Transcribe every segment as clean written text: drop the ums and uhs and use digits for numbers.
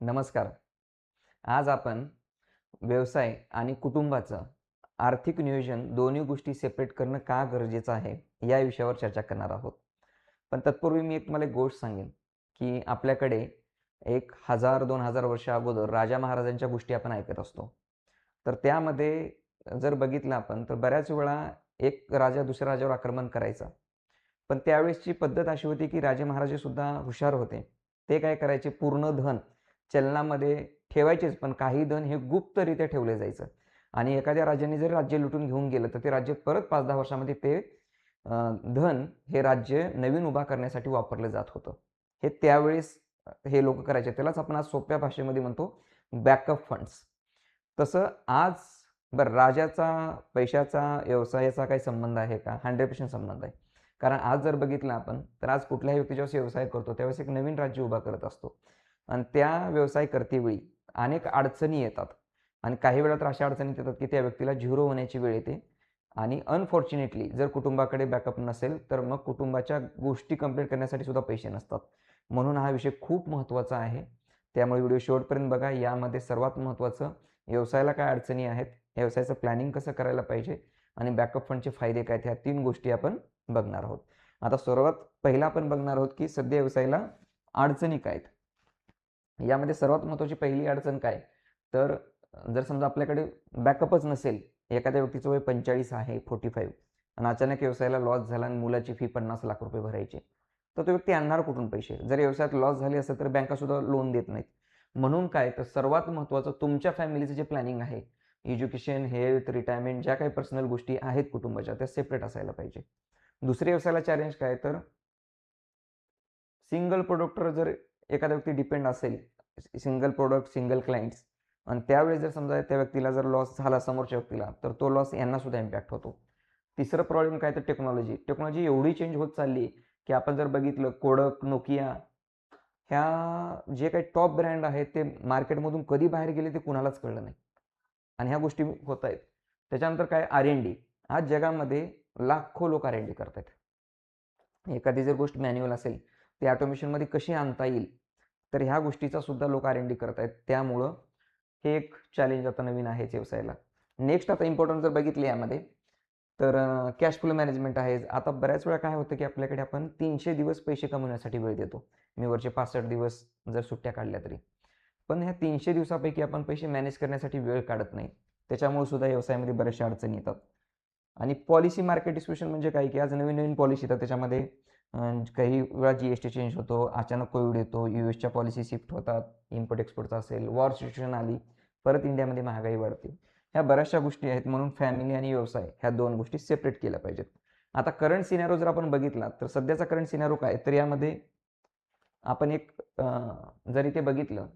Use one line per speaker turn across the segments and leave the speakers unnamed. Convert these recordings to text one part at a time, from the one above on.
नमस्कार. आज आपण व्यवसाय आणि कुटुंबाचं आर्थिक नियोजन दोन्ही गोष्टी सेपरेट करणं का गरजेचं आहे, या विषयावर चर्चा करणार आहोत. पण तत्पूर्वी मी तुम्हाला एक गोष्ट सांगेन, की आपल्याकडे एक 1000-2000 वर्ष अगोदर राजा महाराजांच्या गोष्टी आपण ऐकत असतो. तर त्यामध्ये जर बघितलं आपण, तर बऱ्याच वेळा एक राजा दुसऱ्या राजावर आक्रमण करायचा. पण त्यावेळेसची पद्धत अशी होती, की राजे महाराजे सुद्धा हुशार होते. ते काय करायचे, पूर्ण धन चलनामध्ये ठेवायचेच, पण काही धन हे गुप्तरित्या ठेवलं जायचं आणि एखाद्या राजाने जर राज्य लुटून घेऊन गेलं, तर ते राज्य परत 5-10 वर्षामध्ये ते धन हे राज्य नवीन उभा करण्यासाठी वापरलं जात होतं. हे त्यावेळेस हे लोकं करायचे. त्यालाच आपण आज सोप्या भाषेमध्ये म्हणतो बॅकअप फंड्स. तसं आज बरं राजाचा, पैशाचा, व्यवसायाचा काही संबंध आहे का? 100% संबंध आहे. कारण आज जर बघितलं आपण, तर आज कुठल्याही व्यक्ती ज्यावेळेस व्यवसाय करतो, त्यावेळेस एक नवीन राज्य उभा करत असतो आणि त्या व्यवसाय करतेवेळी अनेक अडचणी येतात आणि काही वेळा तर अशा अडचणी येतात, की त्या व्यक्तीला झिरो होण्याची वेळ येते आणि अनफॉर्च्युनेटली जर कुटुंबाकडे बॅकअप नसेल, तर मग कुटुंबाच्या गोष्टी कंप्लीट करण्यासाठी सुद्धा पैसे नसतात. म्हणून हा विषय खूप महत्त्वाचा आहे. त्यामुळे व्हिडिओ शेवटपर्यंत बघा. यामध्ये सर्वात महत्त्वाचं व्यवसायाला काय अडचणी आहेत, व्यवसायाचं प्लॅनिंग कसं करायला पाहिजे आणि बॅकअप फंडचे फायदे काय आहेत, ह्या 3 गोष्टी आपण बघणार आहोत. आता सर्वात पहिला आपण बघणार आहोत, की सध्या व्यवसायाला अडचणी काय आहेत. यामध्ये सर्वात महत्त्वाची पहिली अडचण काय? तर जर समजा आपल्याकडे बॅकअपच नसेल, एखाद्या व्यक्तीचं वय 45 आहे, 45 आणि अचानक व्यवसायाला लॉस झाला आणि मुलाची फी 50 लाख रुपये भरायची. तर तो व्यक्ती आणणार कुठून पैसे? जर व्यवसायात लॉस झाली असेल तर बँकासुद्धा लोन देत नाहीत. म्हणून काय, तर सर्वात महत्त्वाचं तुमच्या फॅमिलीचं जे प्लॅनिंग आहे, एज्युकेशन, हेल्थ, रिटायरमेंट, ज्या काही पर्सनल गोष्टी आहेत कुटुंबाच्या, त्या सेपरेट असायला पाहिजे. दुसऱ्या व्यवसायाला चॅलेंज काय, तर सिंगल प्रोडक्टवर जर एखादा व्यक्ती डिपेंड असेल, सिंगल प्रोडक्ट, सिंगल क्लायंट्स आणि त्यावेळेस जर समजा त्या व्यक्तीला जर लॉस झाला समोरच्या व्यक्तीला, तर तो लॉस यांना सुद्धा इम्पॅक्ट होतो. तिसरं प्रॉब्लेम काय, तर टेक्नॉलॉजी. टेक्नॉलॉजी एवढी चेंज होत चालली, की आपण जर बघितलं Kodak, Nokia ह्या जे काही टॉप ब्रँड आहेत, ते मार्केटमधून कधी बाहेर गेले ते कुणालाच कळलं नाही आणि ह्या गोष्टी होत आहेत. त्याच्यानंतर काय, R&D. आज जगामध्ये लाखो लोक R&D करत आहेत. एखादी जर गोष्ट मॅन्युअल असेल, ती ऑटोमेशनमध्ये कशी आणता येईल, तर ह्या गोष्टीचा सुद्धा लोक R&D करत आहेत. त्यामुळं हे एक चॅलेंज आता नवीन आहेच व्यवसायाला. नेक्स्ट आता इम्पॉर्टंट जर बघितले यामध्ये, तर कॅश फ्लो मॅनेजमेंट आहे. आता बऱ्याच वेळा काय होतं, की आपल्याकडे आपण 300 दिवस पैसे कमवण्यासाठी वेळ देतो. मी वरचे 65 दिवस जर सुट्ट्या काढल्या तरी. पण ह्या 300 दिवसापैकी आपण पैसे मॅनेज करण्यासाठी वेळ काढत नाही. त्याच्यामुळे सुद्धा व्यवसायामध्ये बऱ्याचशा अडचणी येतात. आणि पॉलिसी मार्केट डिस्ट्रिब्युशन म्हणजे काय, की आज नवीन-नवीन पॉलिसी येतात. त्याच्यामध्ये काही वेळा जी-एस-टी चेंज होतो, अचानक कोविड येतो, यूएसच्या पॉलिसी शिफ्ट होतात, इम्पोर्ट एक्सपोर्टचा असेल, वॉर सिच्युएशन आली, परत इंडियामध्ये महागाई वाढते. ह्या बऱ्याचशा गोष्टी आहेत. म्हणून फॅमिली आणि व्यवसाय ह्या 2 गोष्टी सेपरेट केल्या पाहिजेत. आता करंट सिनारिओ जर आपण बघितला, तर सध्याचा करंट सिनारिओ काय, तर यामध्ये आपण एक जर इथे बघितलं,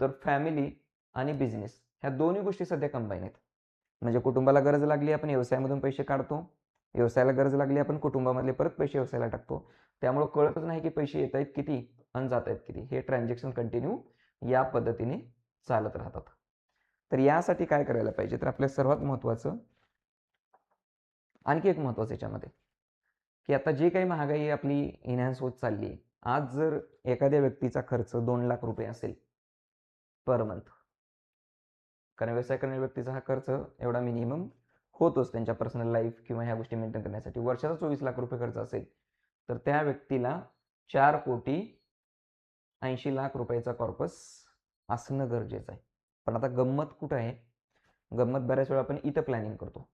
तर फॅमिली आणि बिझनेस ह्या दोन्ही गोष्टी सध्या कंबाईन आहेत. म्हणजे कुटुंबाला गरज लागली, आपण व्यवसायामधून पैसे काढतो. व्यवसायाला गरज लागली, आपण कुटुंबामधले परत पैसे व्यवसायाला टाकतो. त्यामुळं कळतच नाही, की पैसे येत आहेत किती आणि जात आहेत किती. हे ट्रान्झॅक्शन कंटिन्यू या पद्धतीने चालत राहतात. तर यासाठी काय करायला पाहिजे, तर आपल्या सर्वात महत्त्वाचं आणखी एक महत्त्वाचं याच्यामध्ये, की आता जे काही महागाई आपली एन्हान्स होत चालली आहे. आज जर एखाद्या व्यक्तीचा खर्च 2 लाख रुपये असेल पर मंथ, कारण व्यवसाय करणाऱ्या व्यक्तीचा हा खर्च एवढा मिनिमम होतोच त्यांच्या पर्सनल लाईफ किंवा ह्या गोष्टी मेंटेन करण्यासाठी. वर्षाचा 24 लाख रुपये खर्च असेल, तर त्या व्यक्तीला 4,80,00,00,000 रुपयाचा कॉर्पस असणं गरजेचं आहे. पण आता गंमत कुठं आहे? गंमत बऱ्याच वेळा आपण इथं प्लॅनिंग करतो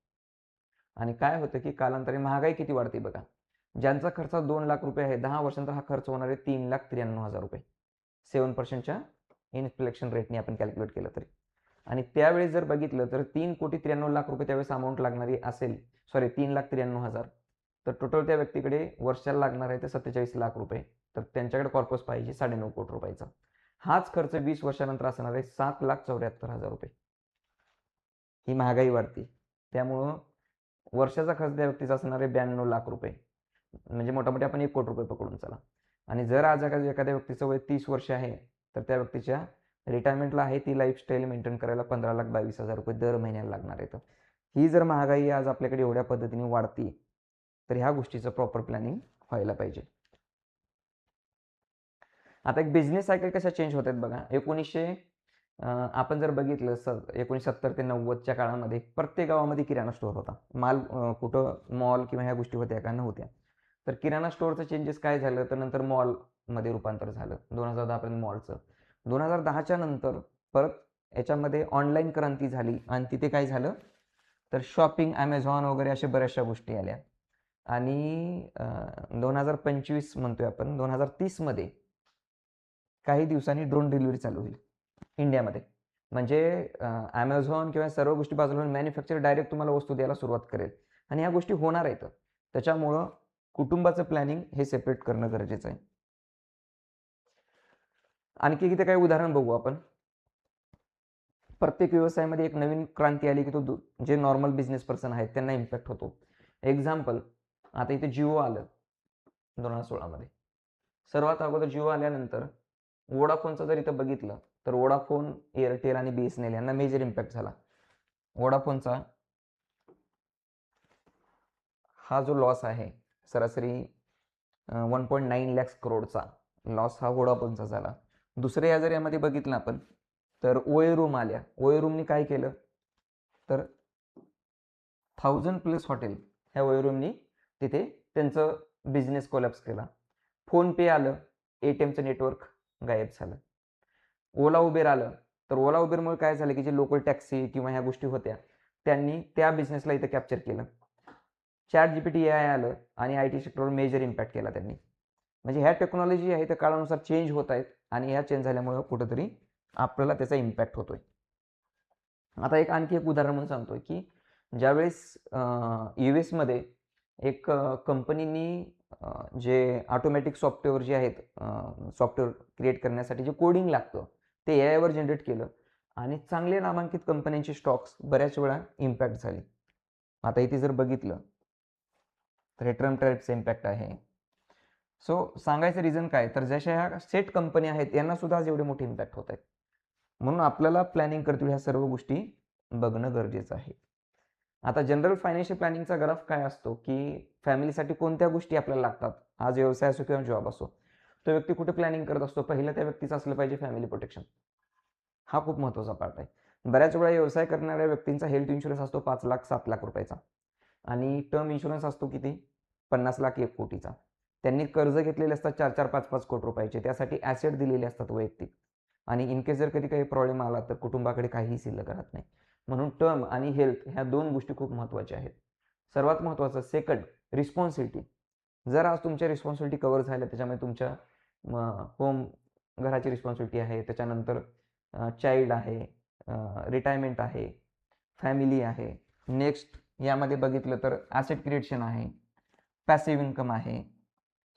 आणि काय होतं, की कालांतराने महागाई किती वाढते बघा. ज्यांचा खर्च 2 लाख रुपये आहे, 10 वर्षानंतर हा खर्च होणार आहे 3,93,000 रुपये. 7%च्या इन्फ्लेशन रेटने आपण कॅल्क्युलेट केलं तरी. आणि त्यावेळेस जर बघितलं, तर 3,93,00,000 रुपये त्यावेळेस अमाऊंट लागणारी असेल, सॉरी 3,93,000, तर टोटल त्या व्यक्तीकडे वर्षाला लागणार आहे ते 47 लाख रुपये. तर त्यांच्याकडे कॉर्पस पाहिजे 9.5 कोटी रुपयाचा. हाच खर्च 20 वर्षानंतर असणार आहे 7,74,000 रुपये. ही महागाई वाढते. त्यामुळं वर्षाचा खर्च त्या व्यक्तीचा असणार आहे 92 लाख रुपये. म्हणजे मोटामोटी आपण 1 कोटी रुपये पकडून चला. आणि जर आज एखाद्या व्यक्तीचं वय 30 वर्ष आहे, तर त्या व्यक्तीच्या रिटायरमेंटला आहे ती लाईफस्टाईल मेंटेन करायला 15,22,000 रुपये दर महिन्याला लागणार आहेत. ही जर महागाई आज आपल्याकडे एवढ्या पद्धतीने वाढती, तर ह्या गोष्टीचं प्रॉपर प्लॅनिंग व्हायला पाहिजे. आता एक बिझनेस सायकल कशा चेंज होत आहेत बघा. आपण जर बघितलं 1970 ते 90च्या काळामध्ये प्रत्येक गावामध्ये किराणा स्टोअर होता. कुठं मॉल किंवा ह्या गोष्टी होत्या का? नव्हत्या. तर किराणा स्टोअरचं चेंजेस काय झालं, तर नंतर मॉलमध्ये रूपांतर झालं 2010 पर्यंत मॉलचं. 2010च्या नंतर परत याच्यामध्ये ऑनलाईन क्रांती झाली आणि तिथे काय झालं, तर शॉपिंग, ॲमेझॉन वगैरे अशा बऱ्याचशा गोष्टी आल्या. आणि 2025 म्हणतोय आपण, 2030मध्ये काही दिवसांनी ड्रोन डिलिव्हरी चालू होईल इंडियामध्ये. म्हणजे ॲमेझॉन किंवा सर्व गोष्टी बाजूला मॅन्युफॅक्चर डायरेक्ट तुम्हाला वस्तू द्यायला सुरुवात करेल. आणि ह्या गोष्टी होणार आहेत. त्याच्यामुळं कुटुंबाचं प्लॅनिंग हे सेपरेट करणं गरजेचं आहे. आणखी इथे काही उदाहरण बघू आपण. प्रत्येक व्यवसायामध्ये एक नवीन क्रांती आली की तो जे नॉर्मल बिझनेस पर्सन आहेत त्यांना इम्पॅक्ट होतो. एक्झाम्पल, आता इथे जिओ आलं 2016मध्ये. सर्वात अगोदर जिओ आल्यानंतर वोडाफोनचं जर इथं बघितलं तर वोडाफोन, एअरटेल आणि BSNL यांना मेजर इम्पॅक्ट झाला. वोडाफोनचा हा जो लॉस आहे सरासरी 1.9 लाख करोडचा लॉस हा वोडाफोनचा झाला. दुसऱ्या जर यामध्ये बघितलं आपण तर ओए रूम आल्या. ओए रूमनी काय केलं, तर 1000+ हॉटेल ह्या ओए रूमनी तिथे त्यांचं बिझनेस कोलॅप्स केला. फोन पे आलं, ATMचं नेटवर्क गायब झालं. ओला उबेर आलं, तर ओला उबेरमुळे काय झालं की जे लोकल टॅक्सी किंवा ह्या गोष्टी होत्या त्यांनी त्या बिझनेसला इथं कॅप्चर केलं. ChatGPT AI आलं आणि IT सेक्टरवर मेजर इम्पॅक्ट केला त्यांनी. म्हणजे ह्या टेक्नॉलॉजी आहे त्या काळानुसार चेंज होत आहेत आणि ह्या चेंज झाल्यामुळे कुठंतरी आपल्याला त्याचा इम्पॅक्ट होतोय. आता आणखी एक उदाहरण म्हणून सांगतोय की ज्यावेळेस US मध्ये एक कंपनीनी जे ऑटोमॅटिक सॉफ्टवेअर जे आहेत, सॉफ्टवेअर क्रिएट करण्यासाठी जे कोडिंग लागतं ते AI वर जनरेट केलं आणि चांगले नामांकित कंपन्यांचे स्टॉक्स बऱ्याच वेळा इम्पॅक्ट झाले. आता इथे जर बघितलं तर हे ट्रम्प टॅरिफचा इम्पॅक्ट आहे. सो सांगायचं रिझन काय, तर जशा ह्या सेट कंपनी आहेत यांना सुद्धा आज एवढे मोठे इम्पॅक्ट होत आहेत. म्हणून आपल्याला प्लॅनिंग करतील ह्या सर्व गोष्टी बघणं गरजेचं आहे. आता जनरल फायनान्शियल प्लॅनिंगचा ग्राफ काय असतो की फॅमिलीसाठी कोणत्या गोष्टी आपल्याला लागतात, आज व्यवसाय असो किंवा जॉब असो, तो व्यक्ती कुठे प्लॅनिंग करत असतो, पहिलं त्या व्यक्तीचं असलं पाहिजे फॅमिली प्रोटेक्शन. हा खूप महत्त्वाचा पार्ट आहे. बऱ्याच वेळा व्यवसाय करणाऱ्या व्यक्तींचा हेल्थ इन्शुरन्स असतो 5 लाख 7 लाख रुपयाचा आणि टर्म इन्शुरन्स असतो किती, 50 लाख 1 कोटीचा. त्यांनी कर्ज घेतलेले असतात 4-4 5-5 कोटी रुपयाचे, त्यासाठी ॲसेट दिलेले असतात वैयक्तिक. आणि इन केस जर कधी काही प्रॉब्लेम आला तर कुटुंबाकडे काहीही शिल्लक राहत नाही. म्हणून टर्म आणि हेल्थ ह्या 2 गोष्टी खूप महत्त्वाच्या आहेत. सर्वात महत्त्वाचं सेकंड, रिस्पॉन्सिबिलिटी. जर आज तुमच्या रिस्पॉन्सिबिलिटी कव्हर झाल्या, त्याच्यामध्ये तुमच्या होम घराची रिस्पॉन्सिबिलिटी आहे, त्याच्यानंतर चाइल्ड आहे, रिटायरमेंट आहे, फॅमिली आहे. नेक्स्ट यामध्ये बघितलं तर ॲसेट क्रिएशन आहे, पॅसिव्ह इन्कम आहे.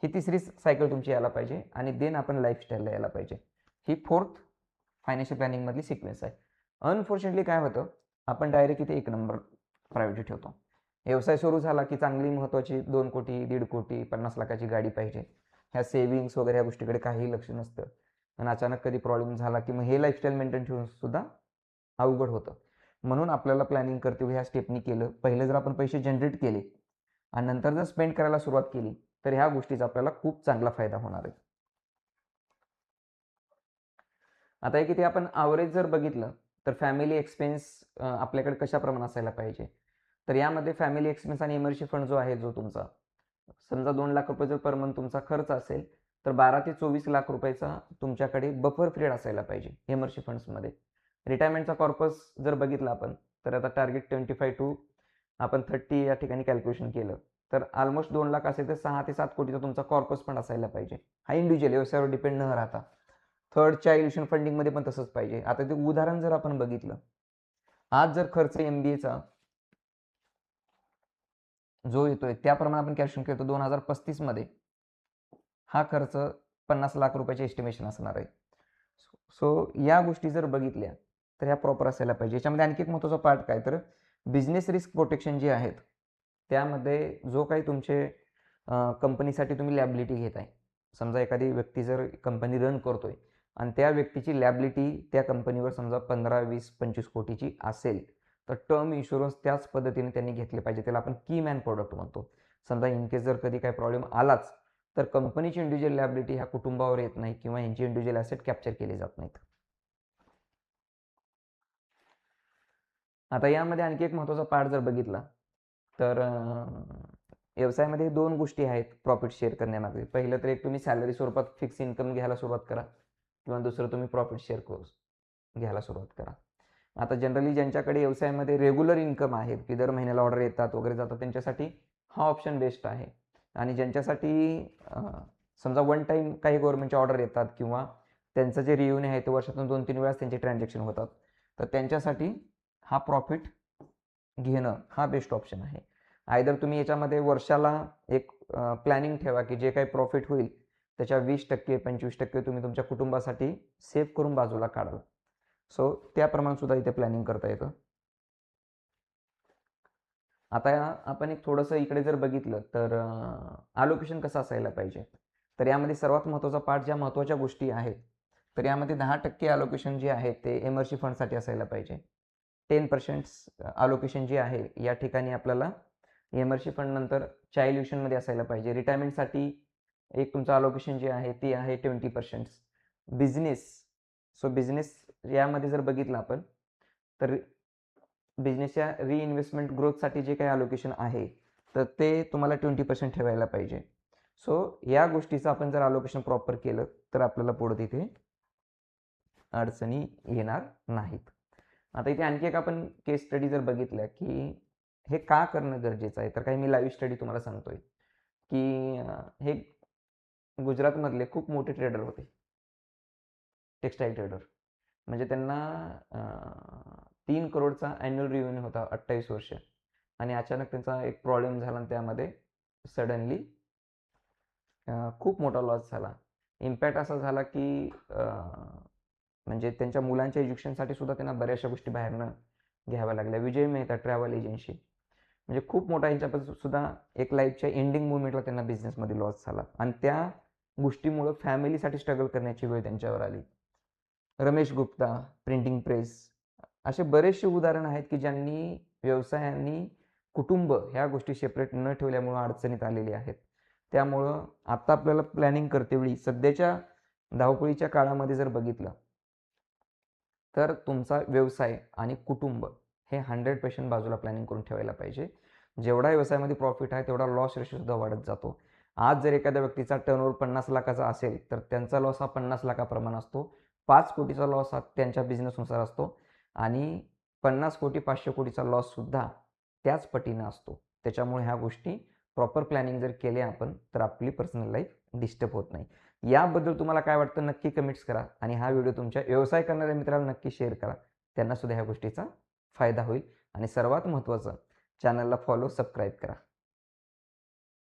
ही तिसरी सायकल तुमची यायला पाहिजे आणि देन आपण लाईफस्टाईलला यायला पाहिजे. ही 4th फायनान्शियल प्लॅनिंगमधली सिक्वेन्स आहे. अनफॉर्च्युनेटली काय होतं, आपण डायरेक्ट इथे 1 नंबर प्रायोरिटी ठेवतो. व्यवसाय सुरू झाला की चांगली महत्त्वाची 2 कोटी 1.5 कोटी 50 लाखाची गाडी पाहिजे, ह्या सेव्हिंग्स वगैरे ह्या गोष्टीकडे काहीही लक्ष नसतं. आणि अचानक कधी प्रॉब्लेम झाला की मग हे लाईफस्टाईल मेंटेन ठेवून सुद्धा अवघड होतं. म्हणून आपल्याला प्लॅनिंग करते ह्या स्टेपनी केलं, पहिले जर आपण पैसे जनरेट केले आणि नंतर जर स्पेंड करायला सुरुवात केली तर ह्या गोष्टीचा आपल्याला खूप चांगला फायदा होणार आहे. आता एक इथे आपण ॲव्हरेज जर बघितलं तर फॅमिली एक्सपेन्स आपल्याकडे कशा प्रमाणात असायला पाहिजे, तर यामध्ये फॅमिली एक्सपेन्स आणि इमर्जन्सी फंड जो आहे, जो तुमचा समजा 2 लाख रुपये जर पर मंथ तुमचा खर्च असेल तर 12 ते 24 लाख रुपयाचा तुमच्याकडे बफर पिरियड असायला पाहिजे इमर्जन्सी फंड्समध्ये. रिटायरमेंटचा कॉर्पस जर बघितला आपण तर आता टार्गेट 25 टू आपण 30 या ठिकाणी कॅल्क्युलेशन केलं तर ऑलमोस्ट 2 लाख असेल तर 6 ते 7 कोटीचा तुमचा कॉर्पस फंड असायला पाहिजे. हा इंडिव्हिज्युअल व्यवसायावर डिपेंड न राहता. थर्ड चाइल्ड फंडिंगमध्ये पण तसंच पाहिजे. आता ते उदाहरण जर आपण बघितलं, आज जर खर्च MBAचा जो येतोय त्याप्रमाणे आपण कॅल्क्युलेशन केलं तर 2035मध्ये हा खर्च 50 लाख रुपयाचे एस्टिमेशन असणार आहे. सो या गोष्टी जर बघितल्या तर ह्या प्रॉपर असायला पाहिजे. याच्यामध्ये आणखी एक महत्त्वाचा पार्ट काय, तर बिझनेस रिस्क प्रोटेक्शन जे आहेत त्यामध्ये जो काही तुमचे कंपनीसाठी तुम्ही लॅबिलिटी घेत आहे, समजा एखादी व्यक्ती जर कंपनी रन करतोय आणि त्या व्यक्तीची लॅबिलिटी त्या कंपनीवर समजा 15, 20, 25 कोटीची असेल तर टर्म इन्शुरन्स त्याच पद्धतीने त्यांनी घेतले पाहिजे. त्याला आपण की मॅन प्रोडक्ट म्हणतो. समजा इन केस जर कधी काही प्रॉब्लेम आलाच तर कंपनीची इंडिव्हिज्युअल लायबिलिटी ह्या कुटुंबावर येत नाही किंवा यांची इंडिव्हिज्युअल ॲसेट कॅप्चर केले जात नाहीत. आता यामध्ये आणखी एक महत्त्वाचा पार्ट जर बघितला तर व्यवसायामध्ये दोन गोष्टी आहेत प्रॉफिट शेअर करण्यामागे. पहिलं तर एक तुम्ही सॅलरी स्वरूपात फिक्स इन्कम घ्यायला सुरुवात करा किंवा दुसरं तुम्ही प्रॉफिट शेअर घ्यायला सुरुवात करा. आता जनरली ज्यांच्याकडे व्यवसायामध्ये रेग्युलर इन्कम आहे की दर महिन्याला ऑर्डर येतात वगैरे जातात त्यांच्यासाठी हा ऑप्शन बेस्ट आहे. आणि ज्यांच्यासाठी समजा वन टाईम काही गव्हर्नमेंटचे ऑर्डर येतात किंवा त्यांचं जे रिव्हेन्यू आहे ते वर्षातून 2-3 वेळाच त्यांचे ट्रान्झॅक्शन होतात, तर त्यांच्यासाठी हा प्रॉफिट घेणं हा बेस्ट ऑप्शन आहे. आयदर तुम्ही याच्यामध्ये वर्षाला एक प्लॅनिंग ठेवा की जे काही प्रॉफिट होईल त्याच्या 20% 25% तुम्ही तुमच्या कुटुंबासाठी सेव्ह करून बाजूला काढाल. सो त्याप्रमाणे सुद्धा इथे प्लॅनिंग करता येतं. आता आपण एक थोडंसं इकडे जर बघितलं तर अलोकेशन कसं असायला पाहिजे. तर यामध्ये सर्वात महत्त्वाचा पार्ट ज्या महत्त्वाच्या गोष्टी आहेत तर यामध्ये 10% अलोकेशन जे आहे ते एमर्जी फंडसाठी असायला पाहिजे. 10% अलोकेशन जे आहे या ठिकाणी आपल्याला एमर्जी फंड नंतर चाइल्ड ट्युशनमध्ये असायला पाहिजे. रिटायरमेंटसाठी एक तुमचं अलोकेशन जे आहे ते आहे 20%. बिझनेस यामध्ये जर बघितलं आपण तर बिझनेसच्या रिइन्व्हेस्टमेंट ग्रोथसाठी जे काही अलोकेशन आहे तर ते तुम्हाला 20% ठेवायला पाहिजे. सो या गोष्टीचं आपण जर अलोकेशन प्रॉपर केलं तर आपल्याला पुढे तिथे अडचणी येणार नाहीत. आता इथे आणखी एक आपण केस स्टडी जर बघितल्या की हे का करणं गरजेचं आहे, तर काही मी लाईव्ह स्टडी तुम्हाला सांगतोय की हे गुजरातमधले खूप मोठे ट्रेडर होते, टेक्स्टाईल ट्रेडर. म्हणजे त्यांना 3 करोडचा ॲन्युअल रिव्हेन्यू होता 28 वर्ष आणि अचानक त्यांचा एक प्रॉब्लेम झाला आणि त्यामध्ये सडनली खूप मोठा लॉस झाला. इम्पॅक्ट असा झाला की म्हणजे त्यांच्या मुलांच्या एज्युकेशनसाठी सुद्धा त्यांना बऱ्याचशा गोष्टी बाहेरनं घ्याव्या लागल्या. विजय मेहता ट्रॅव्हल एजन्सी म्हणजे खूप मोठा यांच्यापासून सुद्धा एक लाईफच्या एंडिंग मुवमेंटला त्यांना बिझनेसमध्ये लॉस झाला आणि त्या गोष्टीमुळं फॅमिलीसाठी स्ट्रगल करण्याची वेळ त्यांच्यावर आली. रमेश गुप्ता प्रिंटिंग प्रेस असे बरेचसे उदाहरण आहेत की ज्यांनी व्यवसायांनी कुटुंब ह्या गोष्टी सेपरेट न ठेवल्यामुळं अडचणीत आलेली आहेत. त्यामुळं आता आपल्याला प्लॅनिंग करतेवेळी सध्याच्या धावपळीच्या काळामध्ये जर बघितलं तर तुमचा व्यवसाय आणि कुटुंब हे 100% बाजूला प्लॅनिंग करून ठेवायला पाहिजे. जेवढा व्यवसायामध्ये प्रॉफिट आहे तेवढा लॉस रेशो सुद्धा वाढत जातो. आज जर एखाद्या व्यक्तीचा टर्नओव्हर 50 लाखाचा असेल तर त्यांचा लॉस हा 50 लाखाप्रमाणे असतो. 5 कोटीचा लॉस हा त्यांच्या बिझनेसनुसार असतो आणि 50 कोटी 500 कोटीचा लॉससुद्धा त्याच पटीनं असतो. त्याच्यामुळे ह्या गोष्टी प्रॉपर प्लॅनिंग जर केल्या आपण तर आपली पर्सनल लाईफ डिस्टर्ब होत नाही. याबद्दल तुम्हाला काय वाटतं नक्की कमेंट्स करा आणि हा व्हिडिओ तुमच्या व्यवसाय करणाऱ्या मित्राला नक्की शेअर करा. त्यांना सुद्धा ह्या गोष्टीचा फायदा होईल आणि सर्वात महत्त्वाचं चॅनलला फॉलो सबस्क्राईब करा.